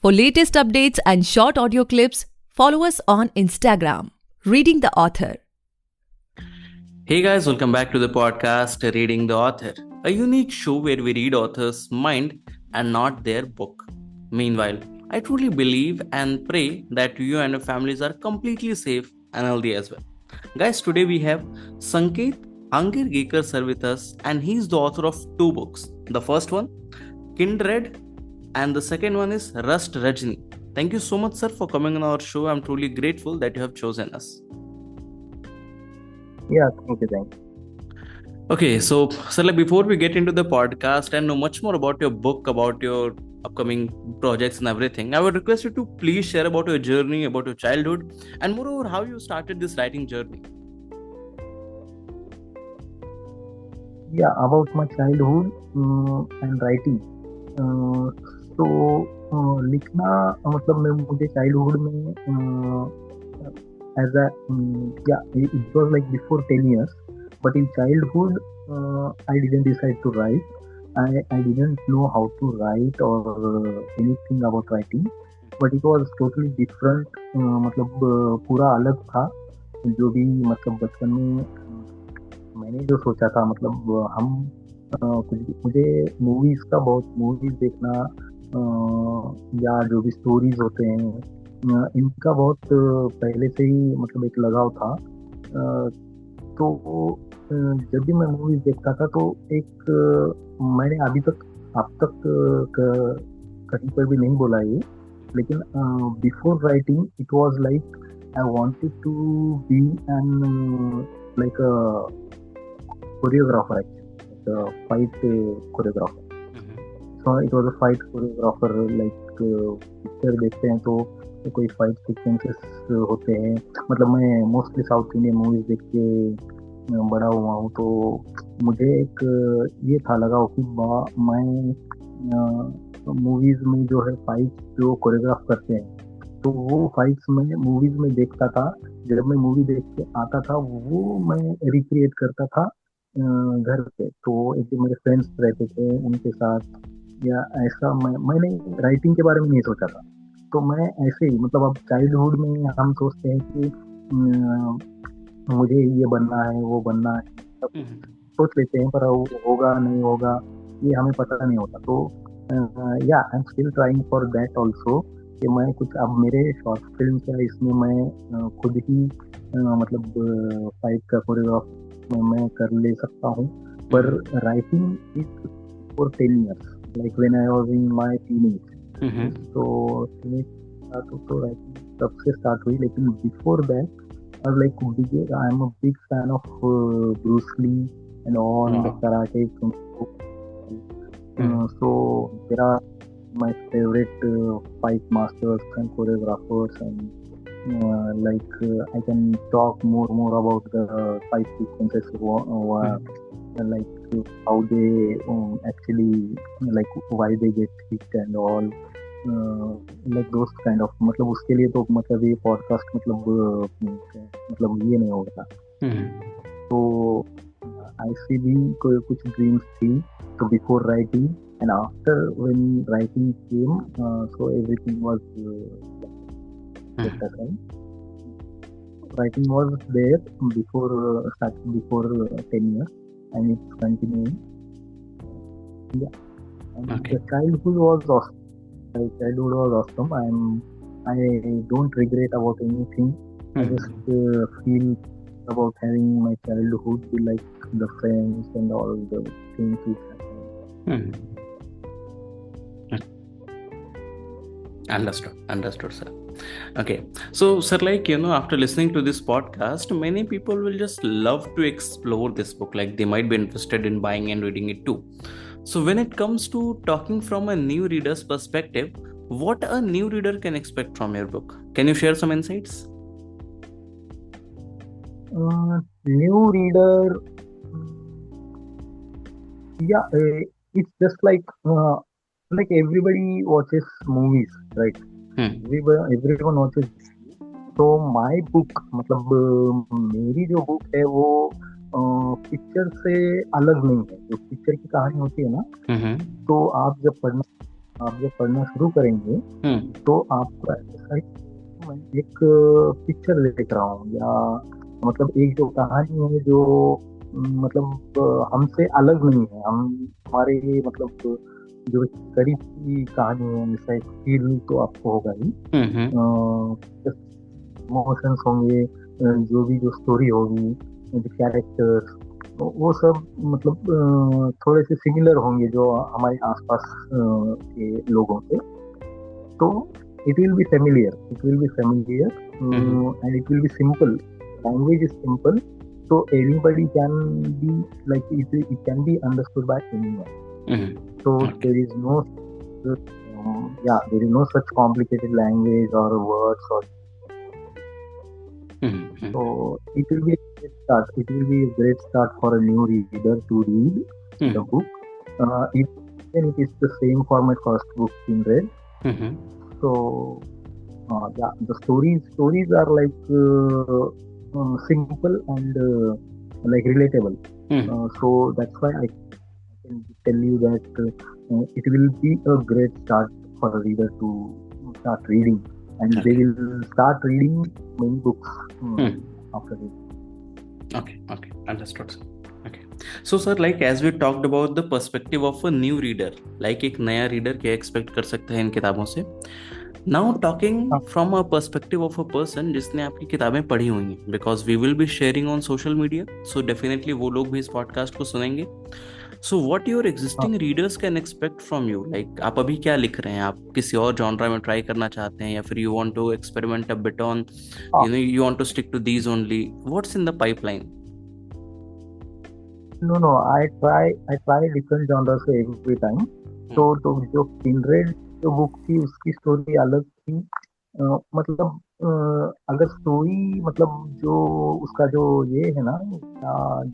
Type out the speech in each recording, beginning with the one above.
For latest updates and short audio clips, follow us on Instagram, Reading the Author. Hey guys, welcome back to the podcast Reading the Author, a unique show where we read authors' mind and not their book. Meanwhile, I truly believe and pray that you and your families are completely safe and healthy as well. Guys, today we have Sanket Angirgekar sir with us, and he's the author of two books. The first one, Kindred, and the second one is Rust Rajni. Thank you so much, sir, for coming on our show. I'm truly grateful that you have chosen us. Yeah, thank you. Okay, so before we get into the podcast and know much more about your book, about your upcoming projects and everything, I would request you to please share about your journey, about your childhood, and moreover how you started this writing journey. Yeah, about my childhood and writing. लिखना मतलब मैं मुझे childhood में as a it was like before 10 years, but in childhood I didn't decide to write. I didn't know how to write or anything about writing, but it was totally different. मतलब पूरा अलग था जो भी मतलब बचपन में मैंने जो सोचा था। मतलब हम मुझे मूवीज का बहुत मूवीज देखना या जो भी स्टोरीज होते हैं इनका बहुत पहले से ही मतलब एक लगाव था। तो जब भी मैं मूवीज देखता था तो एक मैंने अभी तक अब तक कहीं पर भी नहीं बोला ये, लेकिन before writing it was like I wanted to be an like a choreographer, actually, like a fight choreographer. So it was a fight choreographer. Like picture देखते हैं तो कोई फाइट सीक्वेंसेस होते हैं। मतलब मैं मोस्टली साउथ इंडियन मूवीज देख के बड़ा हुआ हूँ, तो मुझे एक ये था लगा कि मैं मूवीज में जो है फाइट्स जो कोरियोग्राफ करते हैं तो वो फाइट्स में मूवीज में देखता था। जब मैं मूवी देख के आता था वो मैं रिक्रिएट करता था घर पे। तो एक मेरे फ्रेंड्स रहते थे उनके साथ या ऐसा मैंने राइटिंग के बारे में नहीं सोचा था। तो मैं ऐसे ही मतलब अब चाइल्डहुड में हम सोचते हैं कि मुझे ये बनना है वो बनना है, सब सोच लेते हैं, पर होगा नहीं होगा ये हमें पता नहीं होता। तो या आई am still trying for that also कि मैं कुछ अब मेरे शॉर्ट फिल्म क्या इसमें मैं खुद ही मतलब फाइट का कोरियोग्राफ मैं कर ले सकता हूँ। पर writing is for 10 years, like when I was in my teenage. तो राइटिंग तब से स्टार्ट हुई, लेकिन before that I was like I am a big fan of Bruce Lee and all the karate. So there are my favorite fight masters and choreographers, and I can talk more about the fight sequences, like how they actually like why they get hit and all, like those kind of। मतलब उसके लिए तो मतलब ये podcast मतलब ये नहीं होगा। तो ऐसी भी कुछ ड्रीम्स थी। So before writing and after when writing came, so everything was better, right? Writing was there before starting before 10 years, and it's continuing. Yeah, and the childhood was awesome. My childhood was awesome. I don't regret about anything. I just feel about having my childhood be like the friends and all the things which happened. Understood, sir. Okay, so sir, like after listening to this podcast, many people will just love to explore this book. Like they might be interested in buying and reading it too. So when it comes to talking from a new reader's perspective, what a new reader can expect from your book? Can you share some insights? New reader, yeah, it's just like everybody watches movies, right? Everyone watches. So my book मतलब मेरी जो book है वो picture से अलग नहीं है। जो पिक्चर की कहानी होती है ना, तो आप जब पढ़ना आप जब पढ़ना शुरू करेंगे हम्म तो आपको ऐसा मैं एक पिक्चर देख रहा हूँ, या मतलब एक जो कहानी है जो मतलब हमसे अलग नहीं है, हम हमारे मतलब जो करीब की कहानी है, ऐसा एक फील तो आपको होगा ही। हम्म इमोशंस होंगे, जो भी जो स्टोरी होगी, जो कैरेक्टर्स, वो सब मतलब थोड़े से सिमिलर होंगे जो हमारे आसपास के लोगों से। So it will be familiar. It will be familiar, hmm and it will be simple. Language is simple, so anybody can be like it can be understood by anyone. So okay there is no there is no such complicated language or words or so it will be a great start. It will be a great start for a new reader to read the book. Even it is the same format first book in read. So yeah, the stories are like simple and like relatable. So that's why I can tell you that it will be a great start for a reader to start reading, and they Okay. will start reading many books after reading. Okay, understood, sir. Okay. So, sir, like as we talked about the perspective of a new reader, like एक नया reader क्या expect कर सकता है इन किताबों से? Now talking हाँ, from a perspective of a person जिसने आपकी किताबें पढ़ी हुई हैं, because we will be sharing on social media, so definitely वो लोग भी इस podcast को सुनेंगे. So what your हाँ, existing readers can expect from you? Like आप अभी क्या लिख रहे हैं? आप किसी और genre में try करना चाहते हैं या फिर you want to experiment a bit on, हाँ. you want to stick to these only? What's in the pipeline? No, I try different genres every time. तो जो Kindred जो बुक थी उसकी स्टोरी अलग थी। मतलब अगर स्टोरी मतलब जो उसका जो ये है ना,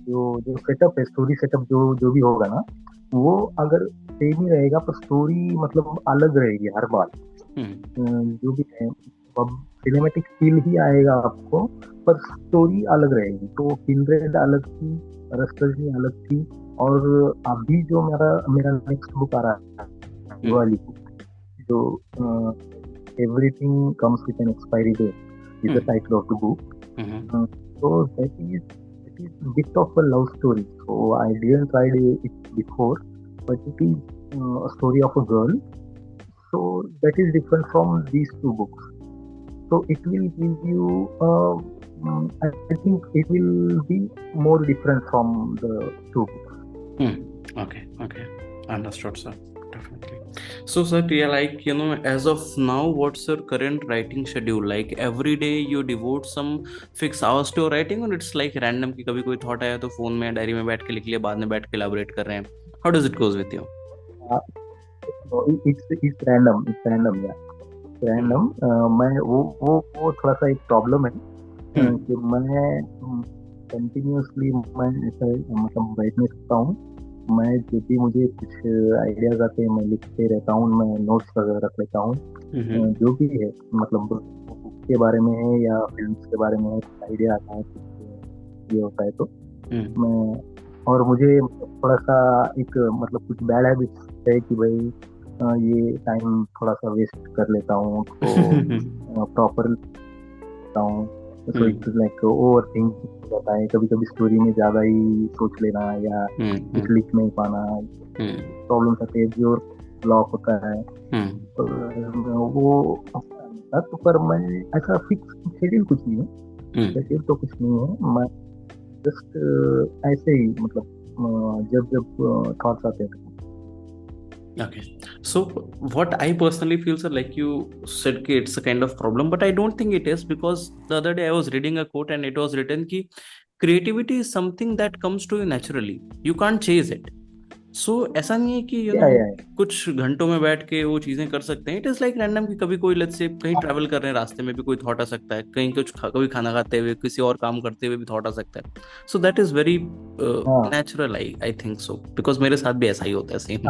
जो जो सेटअप है, स्टोरी सेटअप जो जो भी होगा ना, वो अगर सेम ही रहेगा पर स्टोरी मतलब अलग रहेगी हर बार। जो भी है अब सिनेमैटिक फील ही आएगा आपको, पर स्टोरी अलग रहेगी। तो किंड्रेड अलग थी, रस्टर्जी अलग थी, और अभी जो मेरा नेक्स्ट बुक आ रहा है, ये वाली बुक जो everything comes with an expiry date is the title of the book. So that is bit of a love story. So I didn't tried it before, but it is a story of a girl. So that is different from these two books. So it will give you, I think it will be more different from the two books. Okay, understood, sir. Definitely. So, sir, yeah, like as of now, what's your current writing schedule? Like every day you devote some fixed hours to writing, or it's like random कि कभी कोई thought आया तो phone में diary में बैठ के लिख लिया, बाद में बैठ के elaborate कर रहे हैं? How does it goes with you? So it's random. It's random, yeah. It's random. मैं वो थोड़ा सा एक प्रॉब्लम है कि मैं कंटिन्यूअसली मैं ऐसा मतलब बैठ नहीं सकता हूँ। मैं जो भी मुझे कुछ आइडियाज आते हैं मैं लिखते रहता हूँ, मैं नोट्स वगैरह रख लेता हूँ। जो भी है मतलब बुक के बारे में है या फिल्म्स के बारे में है, आइडिया आता है कुछ ये होता है तो मैं, और मुझे थोड़ा सा एक मतलब कुछ बैड हैबिट्स है कि भाई ये टाइम थोड़ा सा वेस्ट कर लेता हूँ, तो प्रॉपर लेता हूँ। तो इट्स लाइक ओवर थिंक हो जाता है, कभी कभी स्टोरी में ज्यादा ही सोच लेना या कुछ लिख नहीं पाना, प्रॉब्लम आते हैं, जो ब्लॉक होता है। तो वो तो पर मैं ऐसा फिक्स शेड्यूल कुछ नहीं है, शेड्यूल तो कुछ नहीं है, मैं जस्ट ऐसे ही मतलब जब थॉट्स आते हैं। Okay. So what I personally feel, sir, like you said, कि it's a kind of problem, but I don't think it is, because the other day I was reading a quote and it was written कि creativity is something that comes to you naturally. You can't chase it. So ऐसा नहीं है कि कुछ घंटों में बैठ के वो चीजें कर सकते हैं. It is like random कि कभी कोई let's say कहीं ट्रैवल कर रहे हैं, रास्ते में भी कोई थॉट आ सकता है, कहीं कभी खाना खाते हुए किसी और काम करते हुए भी थॉट आ सकता है. So that is very natural, I think so, because मेरे साथ भी ऐसा ही होता है same.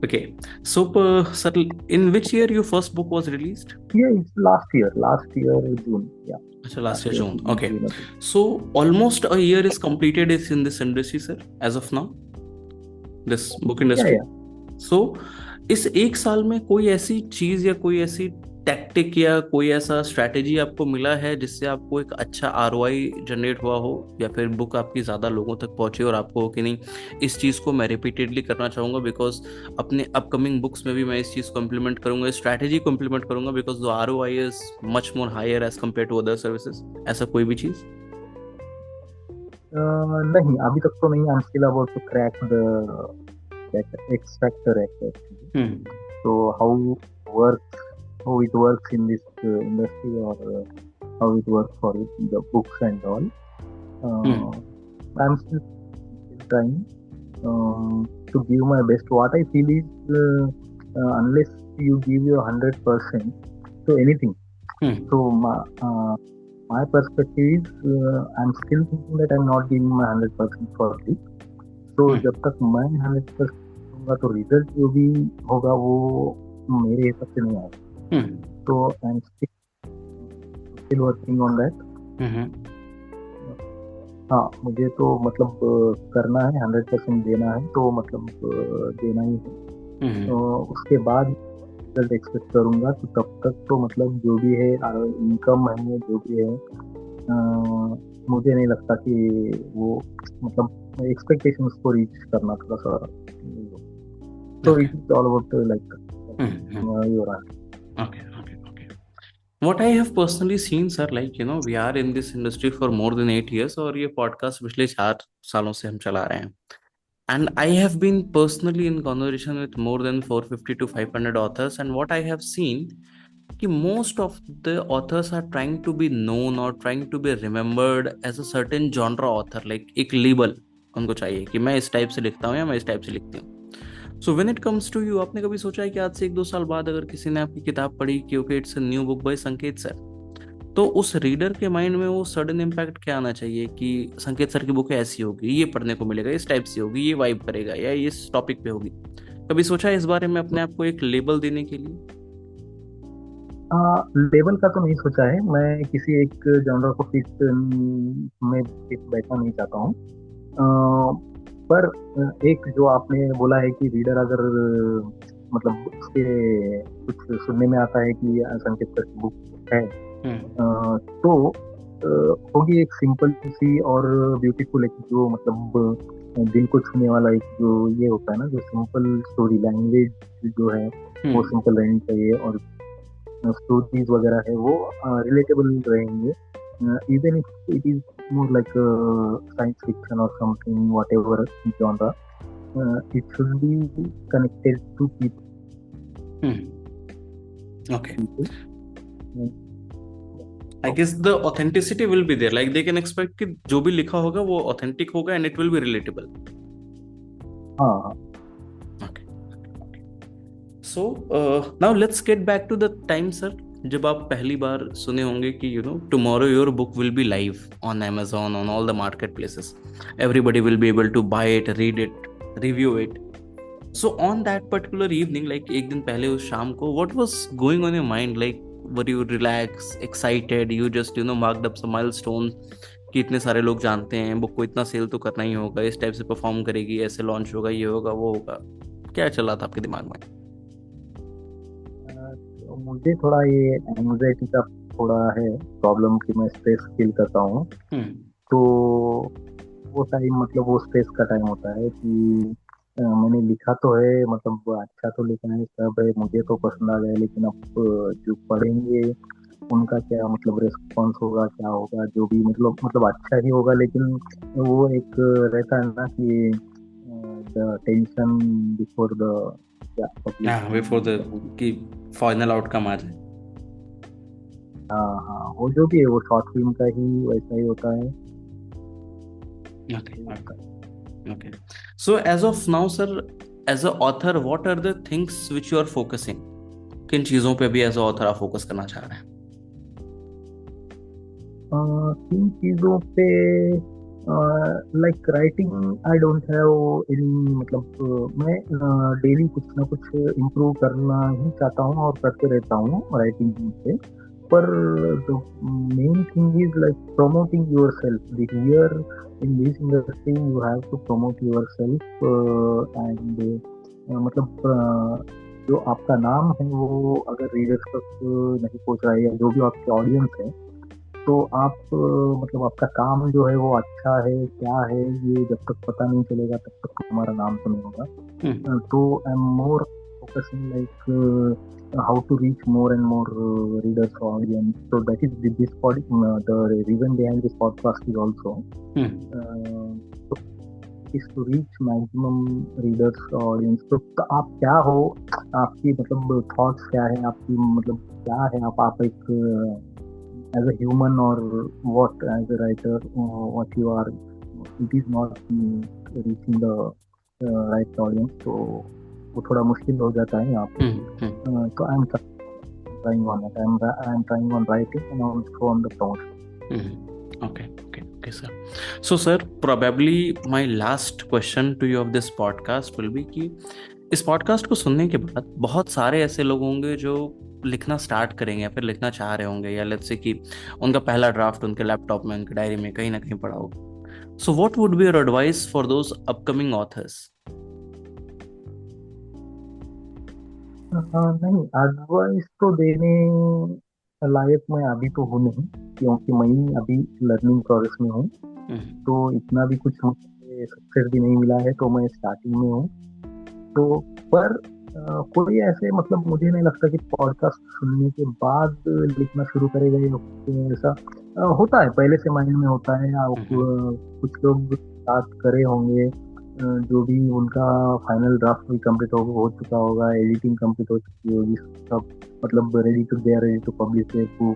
Okay, so sir, in which year your first book was released? Yeah, it's last year June. Yeah. Achha, last year June. Okay, so almost a year is completed is in this industry, sir, as of now, this book industry. Yeah. सो इस एक साल में कोई ऐसी चीज या कोई ऐसी टैक्टिक या कोई ऐसा स्ट्रैटेजी आपको मिला है जिससे आपको एक अच्छा आरओआई जनरेट हुआ हो, या फिर बुक आपकी ज्यादा लोगों तक पहुंचे और आपको हो कि नहीं इस चीज को मैं रिपीटेडली करना चाहूंगा बिकॉज अपने अपकमिंग बुक्स में भी मैं इस चीज को इम्प्लीमेंट करूंगा, इस स्ट्रैटेजी को इम्प्लीमेंट करूंगा because the ROI is much more higher as compare to other services, ऐसा कोई भी चीज? नहीं, अभी तक तो नहीं। I am still about to crack the X factor actually. Hmm So how it works in this industry, or how it works for it, the books and all. I'm still trying to give my best. What I feel is unless you give your 100% to anything, so my perspective is I'm still thinking that I'm not giving my 100% for it. तो जब तक मैं 100% दूंगा तो result जो भी होगा वो मेरे हिसाब से नहीं आएगा। तो आई am still working on that. हाँ, मुझे तो मतलब करना है, 100% देना है, तो मतलब देना ही है। तो उसके बाद रिजल्ट एक्सपेक्ट करूंगा। तो तब तक तो मतलब जो भी है इनकम है, जो भी है, मुझे नहीं लगता कि वो मतलब एक्सपेक्टेशंस को रीच करना थोड़ा सा। So it is all about like your answer. Okay. What I have personally seen, sir, like we are in this industry for more than 8 years और ये podcast पिछले 4 सालों से हम चला रहे हैं, and I have been personally in conversation with more than 450 to 500 authors, and what I have seen कि most of the authors are trying to be known or trying to be remembered as a certain genre author, like एक label उनको चाहिए कि मैं इस type से लिखता हूँ या मैं इस टाइप से लिखती हूँ। So when it comes to you, आपने कभी सोचा है कि आज से 1-2 साल बाद अगर किसी ने आपकी किताब पढ़ी कि okay it's a new book by संकेत सर, तो उस रीडर के माइंड में वो सडन इम्पैक्ट क्या आना चाहिए कि संकेत सर की बुक ऐसी होगी, ये पढ़ने को मिलेगा, इस टाइप से होगी, ये वाइब करेगा या इस टॉपिक पे होगी? कभी सोचा है इस बारे में अपने आप को एक लेबल देने के लिए? लेवल का तो नहीं सोचा है। मैं किसी एक जॉनर को फिट में बैठना नहीं चाहता हूँ। पर एक जो आपने बोला है कि रीडर अगर मतलब उसके कुछ सुनने में आता है कि संकेत सर की बुक है, तो होगी एक सिंपल सी और ब्यूटीफुल, एक जो मतलब दिल को छूने वाला एक जो ये होता है ना, जो सिंपल स्टोरी लैंग्वेज जो है वो सिंपल रहनी चाहिए, और स्टोरीज वगैरह है वो रिलेटेबल रहेंगे, even if it is more like science fiction और something whatever genre, it should be connected to people. Okay. I guess the authenticity will be there, like they can expect कि जो भी लिखा होगा वो authentic होगा and it will be relatable. हाँ। Okay. So now let's get back to the time, sir, जब आप पहली बार सुने होंगे कि tomorrow your book will be live on Amazon, on all the marketplaces. Everybody will be able to buy it, read it, review it. So on that particular evening, like एक दिन पहले उस शाम को, what was going on your mind? Like were you relaxed, excited? You just marked up some milestones कि इतने सारे लोग जानते हैं बुक को, इतना सेल तो करना ही होगा, इस टाइप से परफॉर्म करेगी, ऐसे लॉन्च होगा, ये होगा, वो होगा। क्या चल रहा था आपके दिमाग में? तो मुझे थोड़ा ये एंजाइटी का थोड़ा है प्रॉब्लम कि मैं स्ट्रेस फील करता हूँ। तो वो टाइम मतलब वो स्ट्रेस का टाइम होता है कि मैंने लिखा तो है, मतलब अच्छा तो लिखा है, सब है, मुझे तो पसंद आ गया, लेकिन अब जो पढ़ेंगे उनका क्या मतलब रिस्पॉन्स होगा, क्या होगा, जो भी मतलब अच्छा ही होगा, लेकिन वो एक रहता है ना कि the tension before the before the कि फाइनल आउटकम आ जाए। हाँ, वो जो भी है वो शॉर्ट फिल्म का ही वैसा ही होता है। Okay. So as of now, sir, as a author, what are the things which you are focusing? किन चीजों पे भी as a author आप फोकस करना चाह रहे हैं? किन चीजों पे like writing I don't have any, मतलब मैं डेली कुछ ना कुछ इम्प्रूव करना ही चाहता हूँ और करते रहता हूँ राइटिंग पे। पर the main thing is like promoting your self. Here in this industry you have to promote yourself and मतलब जो आपका नाम है वो अगर रीडर्स तक नहीं पहुंच रहा है, या जो भी आपकी ऑडियंस है, तो आप मतलब आपका काम जो है वो अच्छा है क्या है, ये जब तक पता नहीं चलेगा तब तक हमारा नाम तो नहीं होगा. तो I am more focusing like how to reach more and more readers or audience. So that is this the reason behind this podcast is also uh, is to reach maximum readers or audience. तो आप क्या हो, आपकी मतलब thoughts क्या है, आपकी मतलब क्या है, आप एक as a human or what as a writer, what you are, it is not reaching the right audience. तो वो थोड़ा मुश्किल हो जाता है यहाँ पे. तो I am trying on it. I am trying on writing and also on the promotion. Okay, sir. So, sir, probably my last question to you of this podcast will be कि इस पॉडकास्ट को सुनने के बाद बहुत सारे ऐसे लोग होंगे जो लिखना स्टार्ट करेंगे या फिर लिखना चाह रहे होंगे, या लेट्स से कि उनका पहला ड्राफ्ट उनके लैपटॉप में, उनके डायरी में कहीं ना कहीं पड़ा होगा. So what would be your advice for those upcoming authors? नहीं, एडवाइस तो देने लायक मैं अभी तो हूँ नहीं, क्योंकि मैं अभी लर्निंग प्रोसेस में हूँ. तो इतना भी कुछ मुझे सक्सेस भी नहीं मिला है, तो मैं स्टार्टिंग में हूँ. तो पर कोई ऐसे मतलब मुझे नहीं लगता कि पॉडकास्ट सुनने के बाद लिखना शुरू करेगा, या ऐसा होता है पहले से माइंड में होता है. कुछ लोग स्टार्ट करे होंगे, जो भी उनका फाइनल ड्राफ्ट भी कंप्लीट हो चुका होगा, एडिटिंग कंप्लीट हो चुकी होगी, सब मतलब ready to publish their book.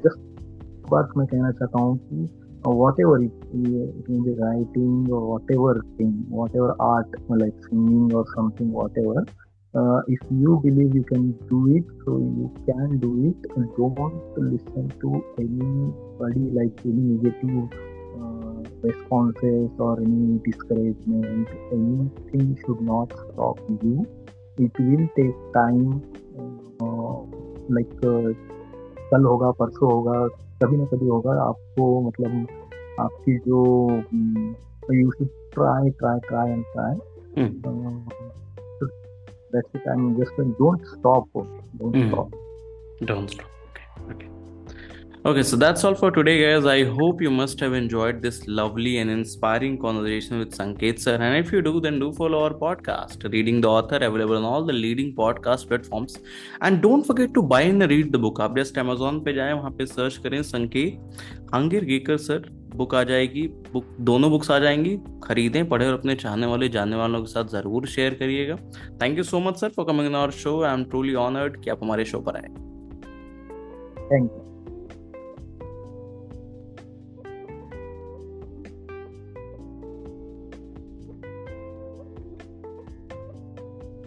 Just बात मैं कहना चाहता हूँ कि whatever it may be writing or whatever thing, whatever art like singing or something, whatever, if you believe you can do it, so you can do it. And don't listen to anybody, like any negative responses or any discouragement. Anything should not stop you. It will take time, like कल होगा, परसों होगा, कभी ना कभी होगा. आपको मतलब आपकी जो you should try and try. So that's it. I'm just saying, don't stop. Don't stop. Okay, so that's all for today, guys. I hope you must have enjoyed this lovely and inspiring conversation with Sanket sir. And if you do, then do follow our podcast, Reading the Author, available on all the leading podcast platforms. And don't forget to buy and read the book. आप just Amazon पे जाएं, वहाँ पे search करें संकेत हांगरगेकर sir, book आ जाएगी. दोनों books आ जाएंगी. खरीदें, पढ़ें और अपने चाहने वाले जानने वालों के साथ जरूर शेयर करिएगा. Thank you so much sir for coming in our show. I am truly honoured कि आप हमारे शो पर आए. Thank you.